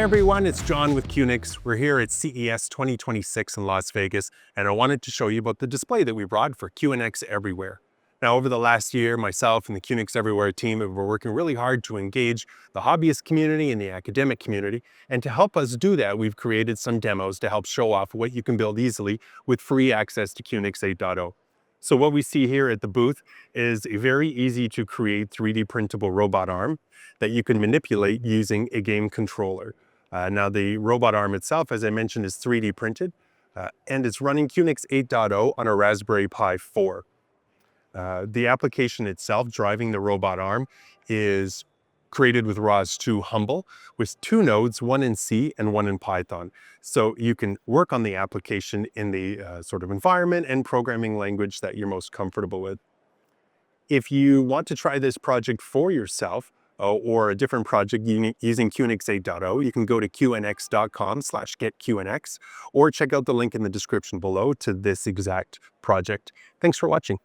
Hey everyone, it's John with QNX. We're here at CES 2026 in Las Vegas, and I wanted to show you about the display that we brought for QNX Everywhere. Now, over the last year, myself and the QNX Everywhere team have been working really hard to engage the hobbyist community and the academic community, and to help us do that, we've created some demos to help show off what you can build easily with free access to QNX 8.0. So what we see here at the booth is a very easy to create 3D printable robot arm that you can manipulate using a game controller. Now the robot arm itself, as I mentioned, is 3D printed and it's running QNX 8.0 on a Raspberry Pi 4. The application itself, driving the robot arm, is created with ROS2 Humble with 2 nodes, one in C and one in Python. So you can work on the application in the sort of environment and programming language that you're most comfortable with. If you want to try this project for yourself, or a different project using QNX 8.0, you can go to qnx.com/getqnx or check out the link in the description below to this exact project. Thanks for watching.